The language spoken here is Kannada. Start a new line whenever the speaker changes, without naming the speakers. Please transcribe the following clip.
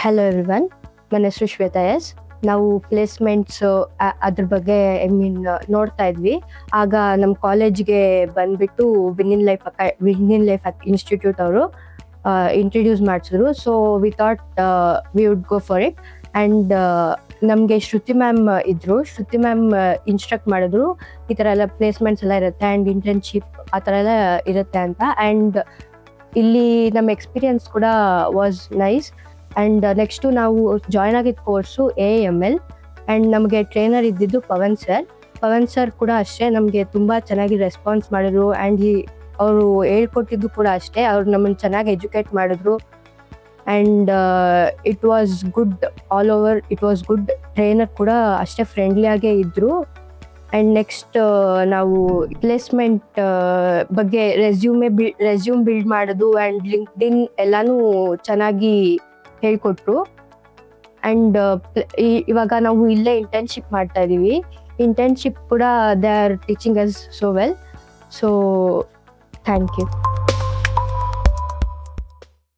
ಹಲೋ ಎವ್ರಿವನ್, ನನ್ನ ಹೆಸರು ಶ್ವೇತಾ ಎಸ್. ನಾವು ಪ್ಲೇಸ್ಮೆಂಟ್ಸ್ ಅದ್ರ ಬಗ್ಗೆ ನೋಡ್ತಾ ಇದ್ವಿ. ಆಗ ನಮ್ಮ ಕಾಲೇಜ್ಗೆ ಬಂದ್ಬಿಟ್ಟು ವಿನ್ ಲೈಫ್ ಇನ್ಸ್ಟಿಟ್ಯೂಟ್ ಅವರು ಇಂಟ್ರಡ್ಯೂಸ್ ಮಾಡಿಸಿದ್ರು. So we thought we would go for it. And ನಮಗೆ ಶ್ರುತಿ ಮ್ಯಾಮ್ ಇದ್ರು. ಶ್ರುತಿ ಮ್ಯಾಮ್ ಇನ್ಸ್ಟ್ರಕ್ಟ್ ಮಾಡಿದ್ರು, ಈ ಥರ ಎಲ್ಲ ಪ್ಲೇಸ್ಮೆಂಟ್ಸ್ ಎಲ್ಲ ಇರುತ್ತೆ ಆ್ಯಂಡ್ ಇಂಟರ್ನ್ಶಿಪ್ ಆ ಥರ ಎಲ್ಲ ಇರುತ್ತೆ ಅಂತ. ಆ್ಯಂಡ್ ಇಲ್ಲಿ ನಮ್ಮ ಎಕ್ಸ್ಪೀರಿಯನ್ಸ್ ಕೂಡ ವಾಸ್ ನೈಸ್. ಆ್ಯಂಡ್ ನೆಕ್ಸ್ಟು ನಾವು ಜಾಯ್ನ್ ಆಗಿದ್ದ ಕೋರ್ಸು AML. ಆ್ಯಂಡ್ ನಮಗೆ ಟ್ರೈನರ್ ಇದ್ದಿದ್ದು ಪವನ್ ಸರ್ ಕೂಡ ಅಷ್ಟೇ ನಮಗೆ ತುಂಬ ಚೆನ್ನಾಗಿ ರೆಸ್ಪಾನ್ಸ್ ಮಾಡಿದ್ರು. ಆ್ಯಂಡ್ ಅವರು ಹೇಳ್ಕೊಟ್ಟಿದ್ದು ಕೂಡ ಅಷ್ಟೇ, ಅವ್ರು ನಮ್ಮನ್ನು ಚೆನ್ನಾಗಿ ಎಜುಕೇಟ್ ಮಾಡಿದ್ರು. And it was good all over. It was good. Trainer ಕೂಡ ಅಷ್ಟೇ ಫ್ರೆಂಡ್ಲಿಯಾಗೇ ಇದ್ದರು. ಆ್ಯಂಡ್ ನೆಕ್ಸ್ಟ್ ನಾವು ಪ್ಲೇಸ್ಮೆಂಟ್ ಬಗ್ಗೆ ರೆಸ್ಯೂಮ್ ಬಿಲ್ಡ್ ಮಾಡೋದು ಆ್ಯಂಡ್ ಲಿಂಕ್ಡ್ಇನ್ ಎಲ್ಲನೂ ಚೆನ್ನಾಗಿ ಹೇಳ್ಕೊಟ್ರು. ಆ್ಯಂಡ್ ಇವಾಗ ನಾವು ಇಲ್ಲೇ ಇಂಟರ್ನ್ಶಿಪ್ ಮಾಡ್ತಾ ಇದ್ದೀವಿ. ಇಂಟರ್ನ್ಶಿಪ್ ಕೂಡ they are teaching us so well. So thank you.